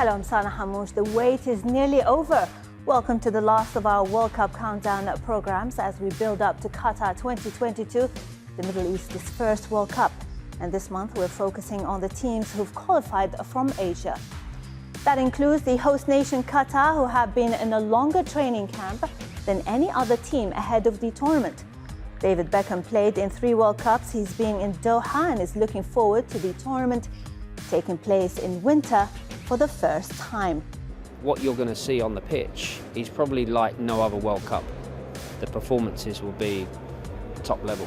Hello, I'm Sana Hamouche. The wait is nearly over. Welcome to the last of our World Cup countdown programs as we build up to Qatar 2022, the Middle East's first World Cup. And this month we're focusing on the teams who've qualified from Asia. That includes the host nation Qatar, who have been in a longer training camp than any other team ahead of the tournament. David Beckham played in 3 World Cups. He's being in Doha and is looking forward to the tournament taking place in winter for the first time. What you're going to see on the pitch is probably like no other World Cup. The performances will be top level.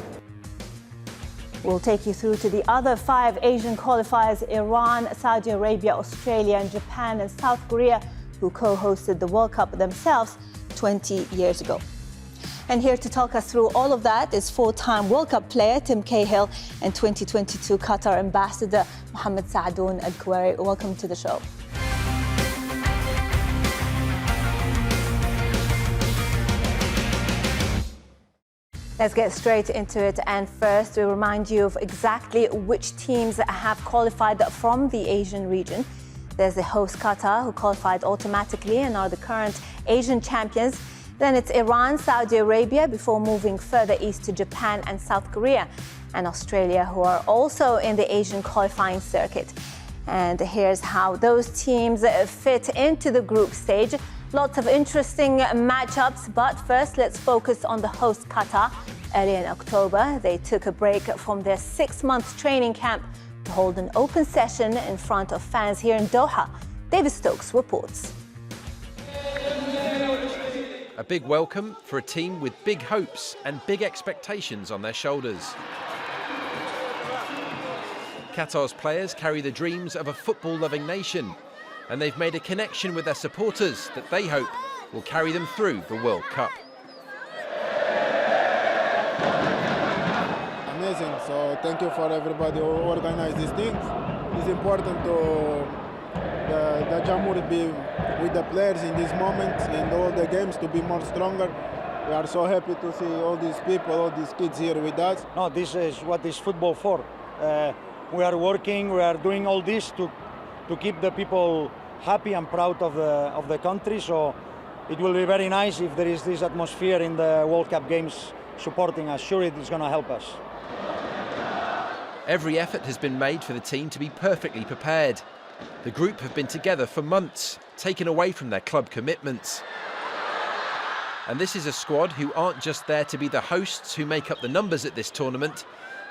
We'll take you through to the other 5 Asian qualifiers: Iran, Saudi Arabia, Australia, and Japan and South Korea, who co-hosted the World Cup themselves 20 years ago. And here to talk us through all of that is 4-time World Cup player Tim Cahill and 2022 Qatar ambassador Mohammed Saadon Al Kuwari. Welcome to the show. Let's get straight into it. And first, we remind you of exactly which teams have qualified from the Asian region. There's the host Qatar, who qualified automatically and are the current Asian champions. Then it's Iran, Saudi Arabia, before moving further east to Japan and South Korea, and Australia, who are also in the Asian qualifying circuit. And here's how those teams fit into the group stage. Lots of interesting matchups, but first let's focus on the host Qatar. Early in October, they took a break from their 6-month training camp to hold an open session in front of fans here in Doha. David Stokes reports. A big welcome for a team with big hopes and big expectations on their shoulders. Qatar's players carry the dreams of a football-loving nation, and they've made a connection with their supporters that they hope will carry them through the World Cup. Amazing, so thank you for everybody who organized these things. It's important to the Jamhur be with the players in this moment, in all the games, to be more stronger. We are so happy to see all these people, all these kids here with us. No, this is what is football for. We are working, we are doing all this to keep the people happy and proud of the country. So it will be very nice if there is this atmosphere in the World Cup games supporting us. Sure, it is going to help us. Every effort has been made for the team to be perfectly prepared. The group have been together for months, taken away from their club commitments. And this is a squad who aren't just there to be the hosts who make up the numbers at this tournament.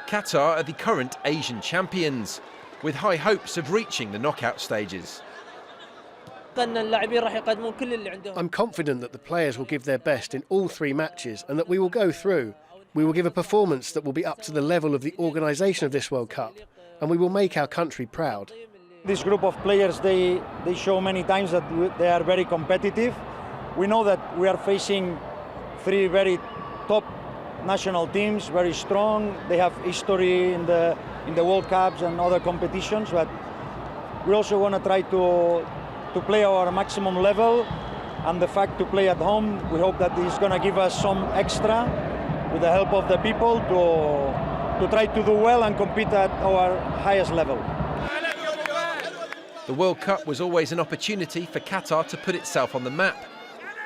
Qatar are the current Asian champions, with high hopes of reaching the knockout stages. I'm confident that the players will give their best in all 3 matches and that we will go through. We will give a performance that will be up to the level of the organisation of this World Cup, and we will make our country proud. This group of players, they show many times that they are very competitive. We know that we are facing 3 very top national teams, very strong. They have history in the World Cups and other competitions, but we also want to try to play our maximum level, and the fact to play at home, we hope that this is going to give us some extra with the help of the people to try to do well and compete at our highest level. The World Cup was always an opportunity for Qatar to put itself on the map.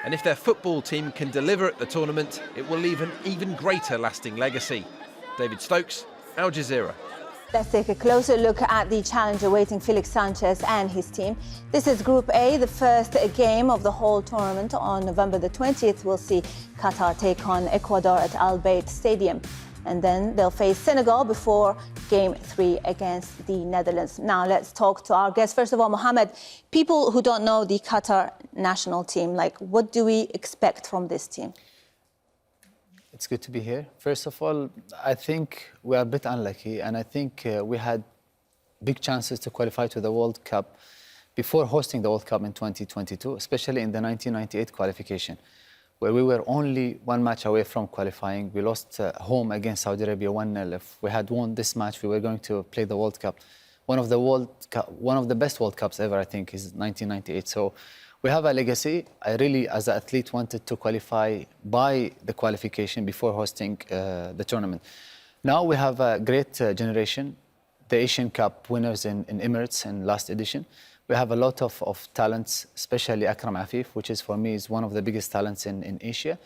And if their football team can deliver at the tournament, it will leave an even greater lasting legacy. David Stokes, Al Jazeera. Let's take a closer look at the challenge awaiting Felix Sanchez and his team. This is Group A, the first game of the whole tournament. On November the 20th, we'll see Qatar take on Ecuador at Al Bayt Stadium. And then they'll face Senegal before Game 3 against the Netherlands. Now let's talk to our guests. First of all, Mohammed, people who don't know the Qatar national team, what do we expect from this team? It's good to be here. First of all, I think we are a bit unlucky, and I think we had big chances to qualify to the World Cup before hosting the World Cup in 2022, especially in the 1998 qualification, where we were only 1 match away from qualifying. We lost home against Saudi Arabia 1-0. If we had won this match, we were going to play the World Cup. One of the best World Cups ever, I think, is 1998. So we have a legacy. I really, as an athlete, wanted to qualify by the qualification before hosting the tournament. Now we have a great generation, the Asian Cup winners in Emirates in last edition. We have a lot of talents, especially Akram Afif, which is for me is one of the biggest talents in Asia.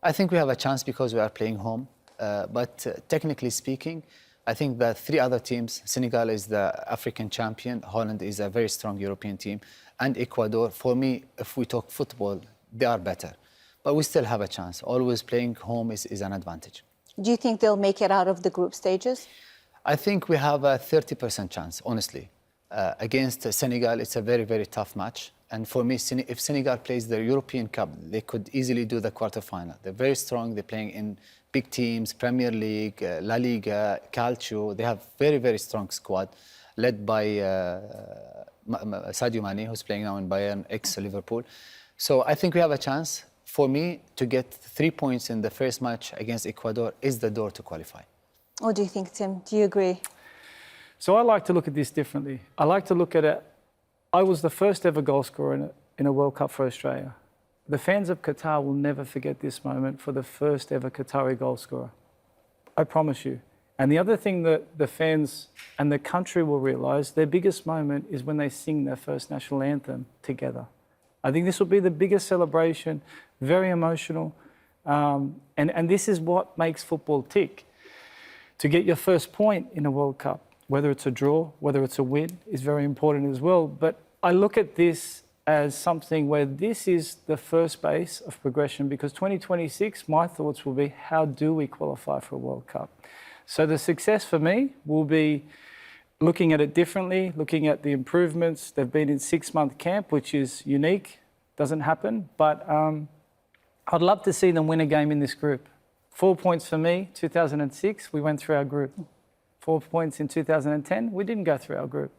I think we have a chance because we are playing home. But technically speaking, I think the three other teams, Senegal is the African champion, Holland is a very strong European team, and Ecuador, for me, if we talk football, they are better. But we still have a chance. Always playing home is an advantage. Do you think they'll make it out of the group stages? I think we have a 30% chance, honestly. Against Senegal, it's a very, very tough match. And for me, if Senegal plays the European Cup, they could easily do the quarterfinal. They're very strong. They're playing in big teams, Premier League, La Liga, Calcio. They have very, very strong squad, led by Sadio Mane, who's playing now in Bayern, ex-Liverpool. So I think we have a chance. For me, to get 3 points in the first match against Ecuador is the door to qualify. What do you think, Tim? Do you agree? So I like to look at this differently. I like to look at it. I was the first ever goal scorer in a World Cup for Australia. The fans of Qatar will never forget this moment for the first ever Qatari goal scorer. I promise you. And the other thing that the fans and the country will realise, their biggest moment is when they sing their first national anthem together. I think this will be the biggest celebration, very emotional. And this is what makes football tick. To get your first point in a World Cup, whether it's a draw, whether it's a win, is very important as well. But I look at this as something where this is the first base of progression, because 2026, my thoughts will be, how do we qualify for a World Cup? So the success for me will be looking at it differently, looking at the improvements. They've been in 6-month camp, which is unique, doesn't happen. But I'd love to see them win a game in this group. 4 points for me, 2006, we went through our group. 4 points in 2010, we didn't go through our group.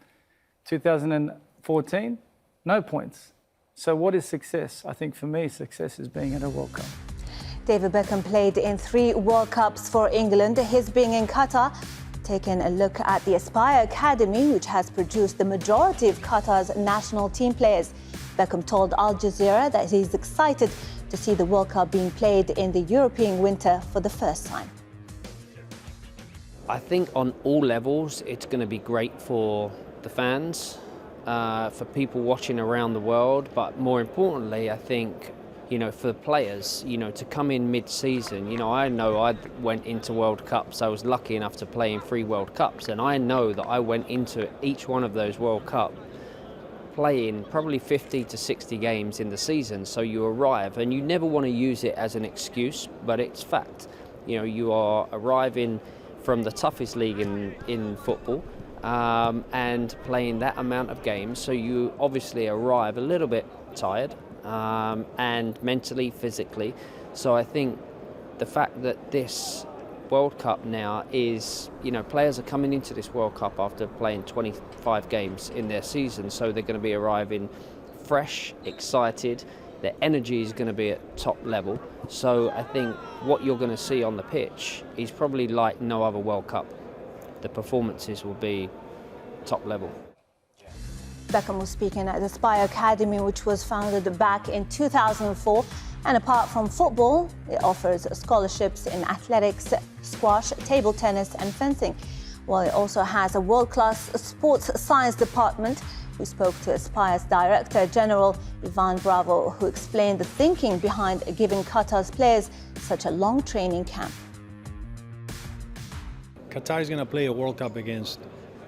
2014, no points. So what is success? I think for me, success is being at a World Cup. David Beckham played in 3 World Cups for England. His being in Qatar, taking a look at the Aspire Academy, which has produced the majority of Qatar's national team players. Beckham told Al Jazeera that he's excited to see the World Cup being played in the European winter for the first time. I think on all levels, it's going to be great for the fans, for people watching around the world, but more importantly, I think, for the players, to come in mid-season. I know I went into World Cups. I was lucky enough to play in 3 World Cups, and I know that I went into each one of those World Cup playing probably 50 to 60 games in the season. So you arrive, and you never want to use it as an excuse, but it's fact. You are arriving from the toughest league in football and playing that amount of games. So you obviously arrive a little bit tired and mentally, physically. So I think the fact that this World Cup now is, players are coming into this World Cup after playing 25 games in their season. So they're going to be arriving fresh, excited. Their energy is going to be at top level. So I think what you're going to see on the pitch is probably like no other World Cup. The performances will be top level. Beckham was speaking at the Aspire Academy, which was founded back in 2004. And apart from football, it offers scholarships in athletics, squash, table tennis and fencing. While it also has a world-class sports science department. We spoke to Aspire's Director General, Ivan Bravo, who explained the thinking behind giving Qatar's players such a long training camp. Qatar is going to play a World Cup against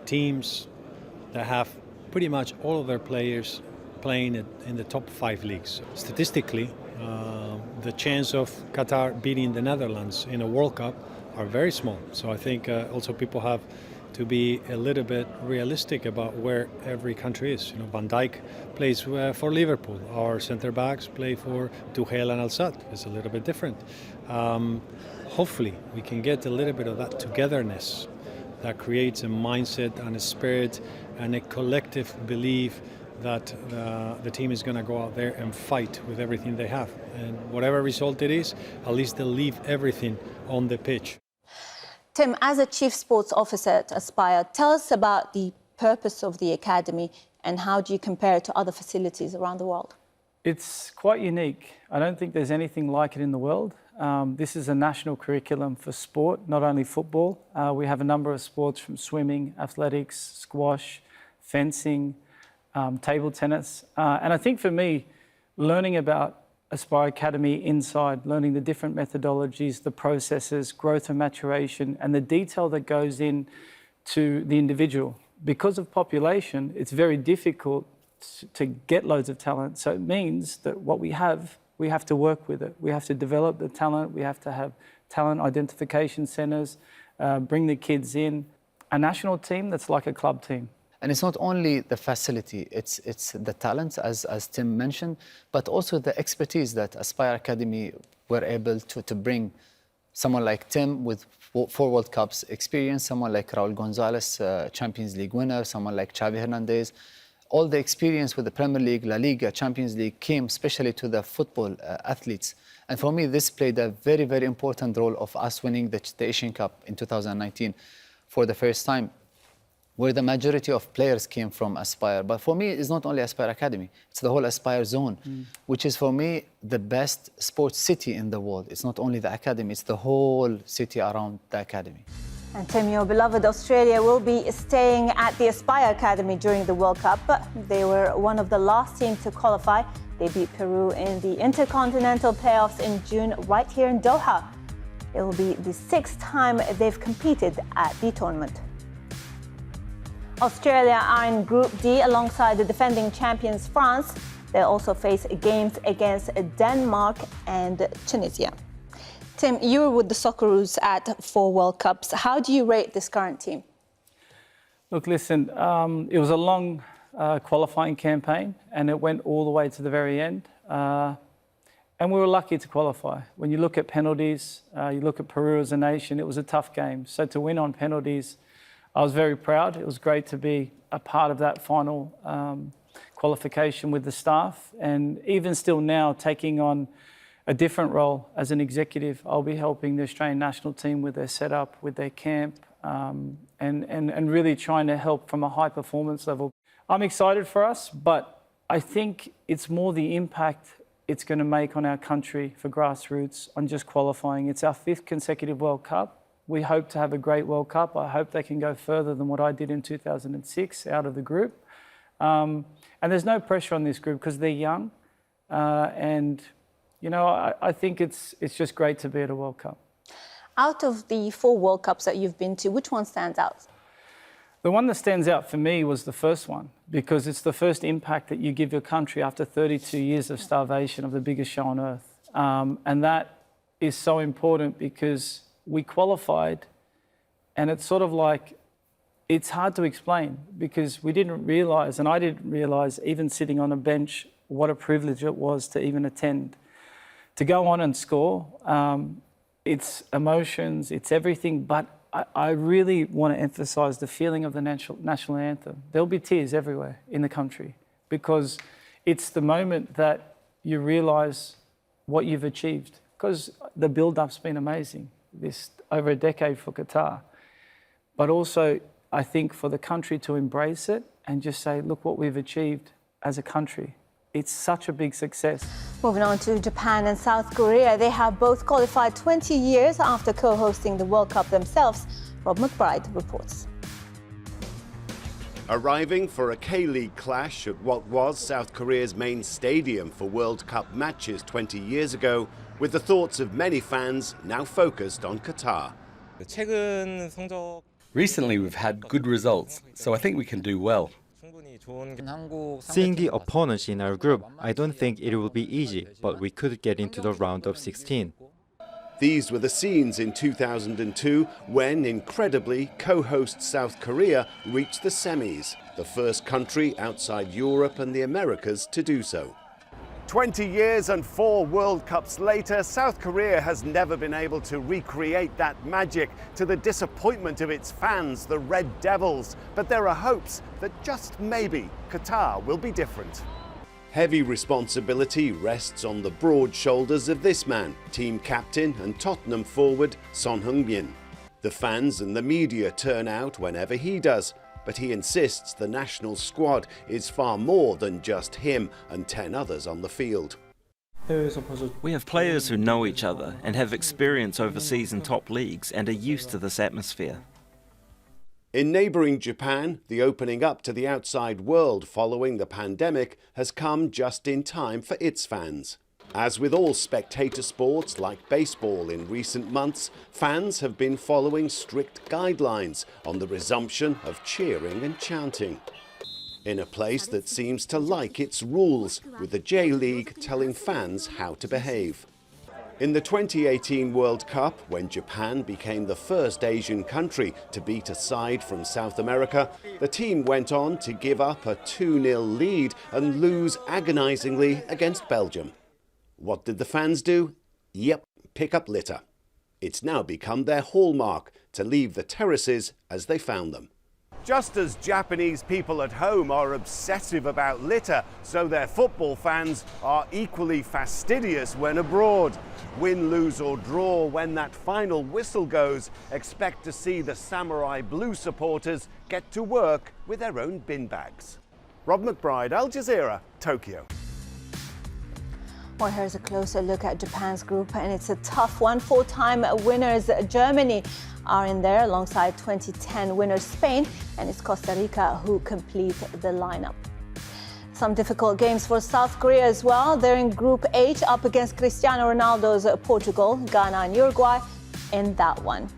teams that have pretty much all of their players playing in the top 5 leagues. Statistically, the chance of Qatar beating the Netherlands in a World Cup are very small. So I think also people have to be a little bit realistic about where every country is. Van Dijk plays for Liverpool. Our centre backs play for Tuchel and Al-Sadd. It's a little bit different. Hopefully we can get a little bit of that togetherness that creates a mindset and a spirit and a collective belief that the team is going to go out there and fight with everything they have. And whatever result it is, at least they'll leave everything on the pitch. Tim, as a Chief Sports Officer at Aspire, tell us about the purpose of the Academy and how do you compare it to other facilities around the world? It's quite unique. I don't think there's anything like it in the world. This is a national curriculum for sport, not only football. We have a number of sports from swimming, athletics, squash, fencing, table tennis. And I think for me, learning about Aspire Academy inside, learning the different methodologies, the processes, growth and maturation, and the detail that goes in to the individual. Because of population, it's very difficult to get loads of talent. So it means that what we have to work with it. We have to develop the talent. We have to have talent identification centres, bring the kids in. A national team that's like a club team. And it's not only the facility, it's the talent, as Tim mentioned, but also the expertise that Aspire Academy were able to bring. Someone like Tim with 4 World Cups experience, someone like Raul Gonzalez, Champions League winner, someone like Xavi Hernandez. All the experience with the Premier League, La Liga, Champions League came especially to the football athletes. And for me, this played a very, very important role of us winning the Asian Cup in 2019 for the first time, where the majority of players came from Aspire. But for me, it's not only Aspire Academy, it's the whole Aspire zone, which is for me the best sports city in the world. It's not only the academy, it's the whole city around the academy. And Tim, your beloved Australia will be staying at the Aspire Academy during the World Cup, but they were one of the last teams to qualify. They beat Peru in the Intercontinental Playoffs in June right here in Doha. It will be the 6th time they've competed at the tournament. Australia are in Group D alongside the defending champions France. They also face games against Denmark and Tunisia. Tim, you were with the Socceroos at 4 World Cups. How do you rate this current team? Look, listen, it was a long qualifying campaign and it went all the way to the very end. And we were lucky to qualify. When you look at penalties, you look at Peru as a nation, it was a tough game. So to win on penalties, I was very proud. It was great to be a part of that final qualification with the staff. And even still now, taking on a different role as an executive, I'll be helping the Australian national team with their setup, with their camp, and really trying to help from a high performance level. I'm excited for us, but I think it's more the impact it's going to make on our country for grassroots on just qualifying. It's our 5th consecutive World Cup. We hope to have a great World Cup. I hope they can go further than what I did in 2006 out of the group. And there's no pressure on this group because they're young. And, you know, I think it's just great to be at a World Cup. Out of the 4 World Cups that you've been to, which one stands out? The one that stands out for me was the first one, because it's the first impact that you give your country after 32 years of starvation of the biggest show on earth. And that is so important because we qualified, and it's sort of like, it's hard to explain because we didn't realise, and I didn't realise, even sitting on a bench, what a privilege it was to even attend. To go on and score, it's emotions, it's everything, but I really want to emphasise the feeling of the national anthem. There'll be tears everywhere in the country because it's the moment that you realise what you've achieved, because the build-up's been amazing, this over a decade for Qatar. But also, I think for the country to embrace it and just say, look what we've achieved as a country. It's such a big success. Moving on to Japan and South Korea. They have both qualified 20 years after co-hosting the World Cup themselves. Rob McBride reports. Arriving for a K-League clash at what was South Korea's main stadium for World Cup matches 20 years ago, with the thoughts of many fans now focused on Qatar. Recently we've had good results, so I think we can do well. Seeing the opponents in our group, I don't think it will be easy, but we could get into the round of 16. These were the scenes in 2002 when, incredibly, co-host South Korea reached the semis, the first country outside Europe and the Americas to do so. 20 years and 4 World Cups later, South Korea has never been able to recreate that magic, to the disappointment of its fans, the Red Devils. But there are hopes that just maybe Qatar will be different. Heavy responsibility rests on the broad shoulders of this man, team captain and Tottenham forward Son Heung-min. The fans and the media turn out whenever he does, but he insists the national squad is far more than just him and 10 others on the field. We have players who know each other and have experience overseas in top leagues and are used to this atmosphere. In neighbouring Japan, the opening up to the outside world following the pandemic has come just in time for its fans. As with all spectator sports like baseball in recent months, fans have been following strict guidelines on the resumption of cheering and chanting. In a place that seems to like its rules, with the J-League telling fans how to behave. In the 2018 World Cup, when Japan became the first Asian country to beat a side from South America, the team went on to give up a 2-0 lead and lose agonisingly against Belgium. What did the fans do? Yep, pick up litter. It's now become their hallmark to leave the terraces as they found them. Just as Japanese people at home are obsessive about litter, so their football fans are equally fastidious when abroad. Win, lose or draw, when that final whistle goes, expect to see the Samurai Blue supporters get to work with their own bin bags. Rob McBride, Al Jazeera, Tokyo. Well, here's a closer look at Japan's group, and it's a tough one. 4-time winners Germany are in there alongside 2010 winners Spain, and it's Costa Rica who complete the lineup. Some difficult games for South Korea as well. They're in Group H up against Cristiano Ronaldo's Portugal, Ghana and Uruguay in that one.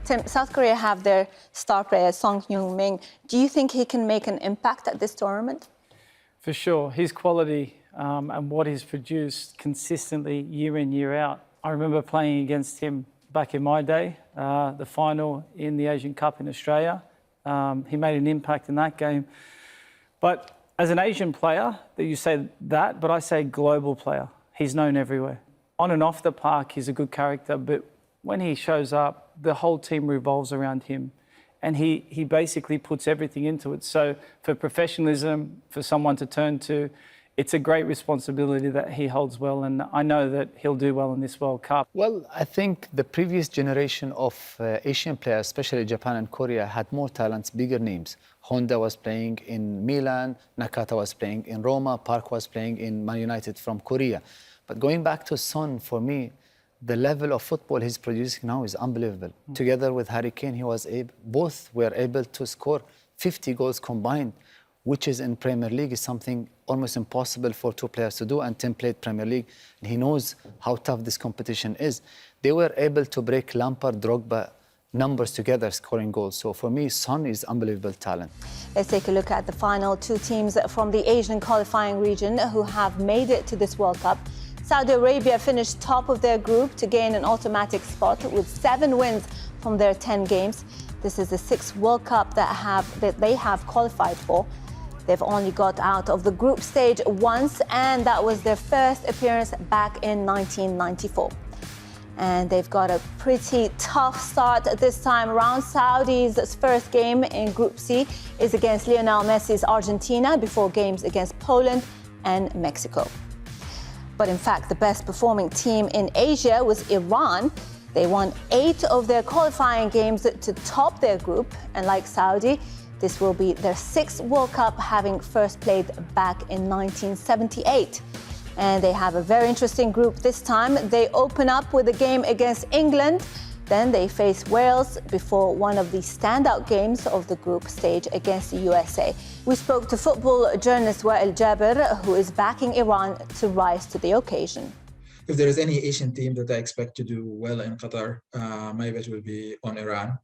Tim, South Korea have their star player Song Heung-min. Do you think he can make an impact at this tournament? For sure. His quality and what he's produced consistently year in, year out. I remember playing against him back in my day, the final in the Asian Cup in Australia. He made an impact in that game. But as an Asian player, that you say that, but I say global player. He's known everywhere. On and off the park, he's a good character, but when he shows up, the whole team revolves around him. And he basically puts everything into it. So for professionalism, for someone to turn to, it's a great responsibility that he holds well, and I know that he'll do well in this World Cup. Well, I think the previous generation of Asian players, especially Japan and Korea, had more talents, bigger names. Honda was playing in Milan, Nakata was playing in Roma, Park was playing in Man United from Korea. But going back to Son, for me, the level of football he's producing now is unbelievable. Together with Harry Kane, both were able to score 50 goals combined, which is in Premier League is something almost impossible for two players to do. And Tim played Premier League, and he knows how tough this competition is. They were able to break Lampard, Drogba numbers together, scoring goals. So for me, Son is unbelievable talent. Let's take a look at the final two teams from the Asian qualifying region who have made it to this World Cup. Saudi Arabia finished top of their group to gain an automatic spot with 7 wins from their 10 games. This is the 6th World Cup that they have qualified for. They've only got out of the group stage once, and that was their first appearance back in 1994. And they've got a pretty tough start this time around. Saudi's first game in Group C is against Lionel Messi's Argentina before games against Poland and Mexico. But in fact, the best performing team in Asia was Iran. They won 8 of their qualifying games to top their group, and like Saudi, this will be their 6th World Cup, having first played back in 1978. And they have a very interesting group this time. They open up with a game against England. Then they face Wales before one of the standout games of the group stage against the USA. We spoke to football journalist Wael Jaber, who is backing Iran to rise to the occasion. If there is any Asian team that I expect to do well in Qatar, my bet will be on Iran.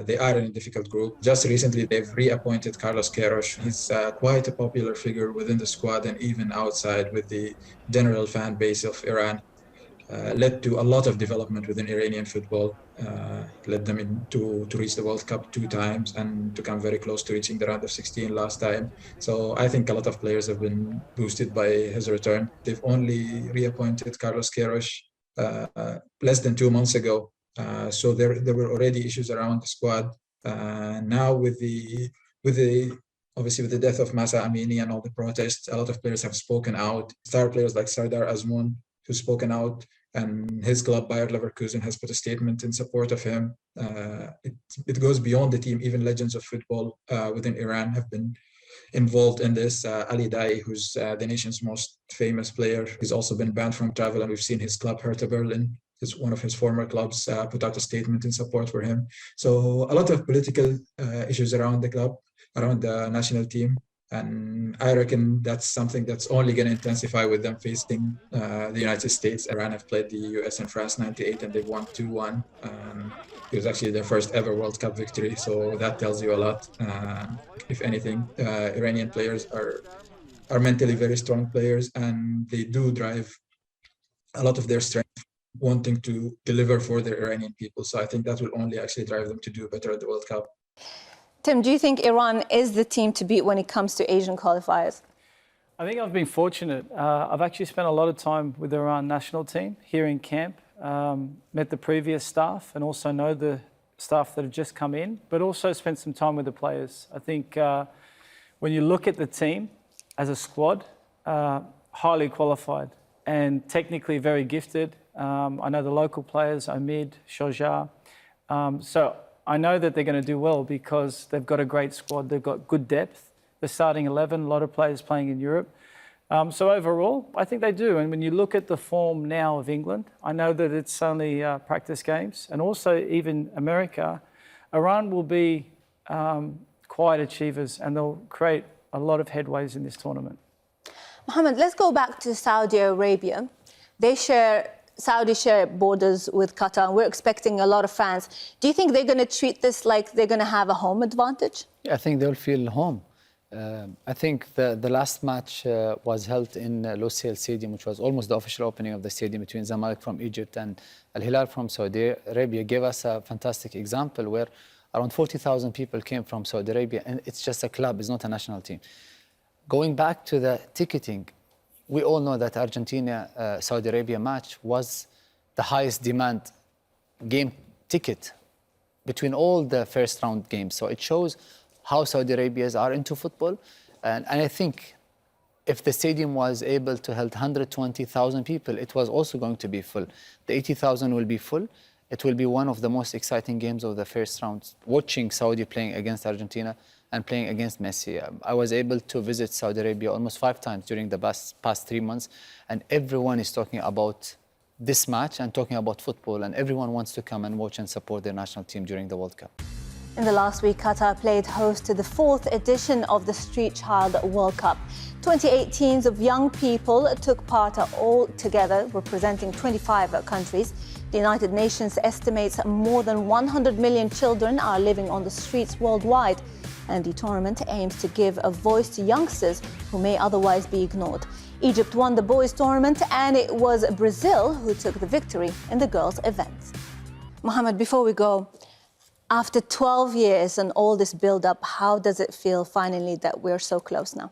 They are in a difficult group. Just recently, they've reappointed Carlos Queiroz. He's quite a popular figure within the squad and even outside with the general fan base of Iran. Led to a lot of development within Iranian football. Led them to reach the World Cup 2 times and to come very close to reaching the round of 16 last time. So I think a lot of players have been boosted by his return. They've only reappointed Carlos Queiroz less than 2 months ago. So there were already issues around the squad. Now with the death of Masa Amini and all the protests, a lot of players have spoken out. Star players like Sardar Azmoun, who's spoken out, and his club Bayer Leverkusen has put a statement in support of him. It goes beyond the team. Even legends of football within Iran have been involved in this. Ali Dai, who's the nation's most famous player, he's also been banned from travel, and we've seen his club Hertha Berlin one of his former clubs put out a statement in support for him. So a lot of political issues around the club, around the national team. And I reckon that's something that's only going to intensify with them facing the United States. Iran have played the US and France 98 and they've won 2-1. It was actually their first ever World Cup victory. So that tells you a lot. If anything, Iranian players are mentally very strong players and they do drive a lot of their strength wanting to deliver for the Iranian people. So I think that will only actually drive them to do better at the World Cup. Tim, do you think Iran is the team to beat when it comes to Asian qualifiers? I think I've been fortunate. I've actually spent a lot of time with the Iran national team here in camp, met the previous staff and also know the staff that have just come in, but also spent some time with the players. I think when you look at the team as a squad, highly qualified and technically very gifted. I know the local players, Omid, Shoja. So I know that they're going to do well because they've got a great squad. They've got good depth. They're starting 11, a lot of players playing in Europe. So overall, I think they do. And when you look at the form now of England, I know that it's only practice games. And also even America, Iran will be quiet achievers and they'll create a lot of headways in this tournament. Mohammed, let's go back to Saudi Arabia. Saudi share borders with Qatar, and we're expecting a lot of fans. Do you think they're going to treat this like they're going to have a home advantage? Yeah, I think they'll feel home. I think the last match was held in Lusail Stadium, which was almost the official opening of the stadium between Zamalek from Egypt and Al Hilal from Saudi Arabia. Gave us a fantastic example where around 40,000 people came from Saudi Arabia, and it's just a club, it's not a national team. Going back to the ticketing, we all know that Argentina-Saudi Arabia match was the highest demand game ticket between all the first round games. So it shows how Saudi Arabians are into football. And I think if the stadium was able to hold 120,000 people, it was also going to be full. The 80,000 will be full. It will be one of the most exciting games of the first round. Watching Saudi playing against Argentina and playing against Messi. I was able to visit Saudi Arabia almost 5 times during the past 3 months, and everyone is talking about this match and talking about football, and everyone wants to come and watch and support their national team during the World Cup. In the last week, Qatar played host to the 4th edition of the Street Child World Cup. 28 teams of young people took part all together, representing 25 countries. The United Nations estimates more than 100 million children are living on the streets worldwide, and the tournament aims to give a voice to youngsters who may otherwise be ignored. Egypt won the boys' tournament, and it was Brazil who took the victory in the girls' events. Mohammed, before we go, after 12 years and all this build-up, how does it feel finally that we're so close now?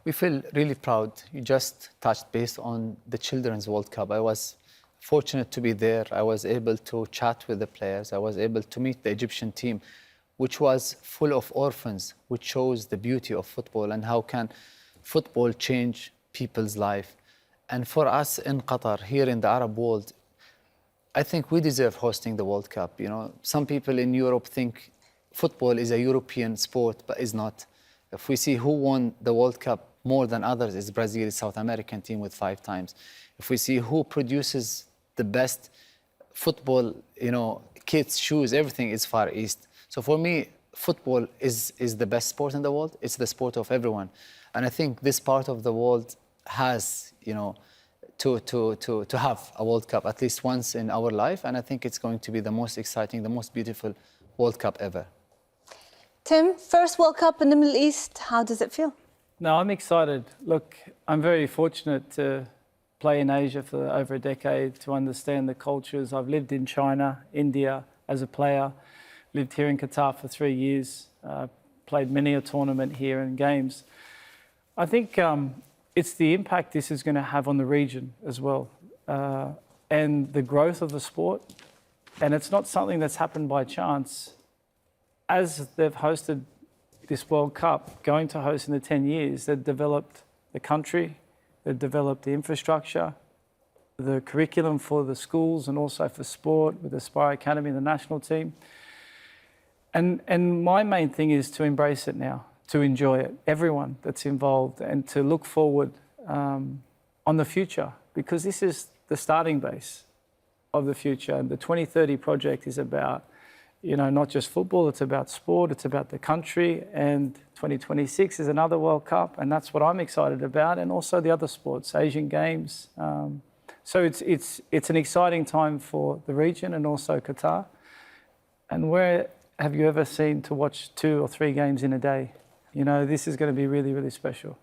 We feel really proud. You just touched base on the Children's World Cup. I was fortunate to be there. I was able to chat with the players. I was able to meet the Egyptian team, which was full of orphans, which shows the beauty of football and how can football change people's life. And for us in Qatar, here in the Arab world, I think we deserve hosting the World Cup. You know, some people in Europe think football is a European sport, but it's not. If we see who won the World Cup more than others, it's Brazil, South American team with 5 times. If we see who produces the best football, you know, kits, shoes, everything is Far East. So for me, football is the best sport in the world. It's the sport of everyone. And I think this part of the world has, you know, to have a World Cup at least once in our life. And I think it's going to be the most exciting, the most beautiful World Cup ever. Tim, first World Cup in the Middle East, how does it feel? No, I'm excited. Look, I'm very fortunate to play in Asia for over a decade, to understand the cultures. I've lived in China, India as a player, lived here in Qatar for 3 years, played many a tournament here and games. I think it's the impact this is going to have on the region as well, and the growth of the sport. And it's not something that's happened by chance. As they've hosted this World Cup, going to host in the 10 years, they've developed the country, they've developed the infrastructure, the curriculum for the schools and also for sport with the Aspire Academy and the national team. And my main thing is to embrace it now, to enjoy it, everyone that's involved, and to look forward on the future, because this is the starting base of the future. And the 2030 project is about, not just football, it's about sport, it's about the country. And 2026 is another World Cup, and that's what I'm excited about, and also the other sports, Asian Games. So it's an exciting time for the region and also Qatar. And where have you ever seen to watch 2 or 3 games in a day? This is going to be really, really special.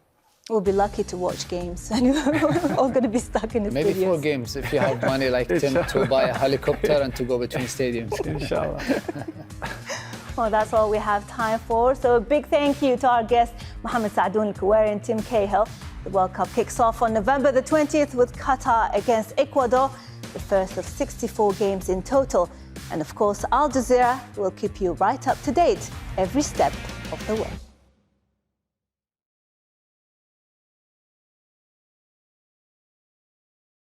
We'll be lucky to watch games, and we're all going to be stuck in the Maybe studios. 4 games if you have money like Tim to buy a helicopter and to go between stadiums. Inshallah. Well, that's all we have time for. So a big thank you to our guests, Mohammed Saadon Al Kuwari and Tim Cahill. The World Cup kicks off on November the 20th with Qatar against Ecuador, the first of 64 games in total. And of course, Al Jazeera will keep you right up to date every step of the way.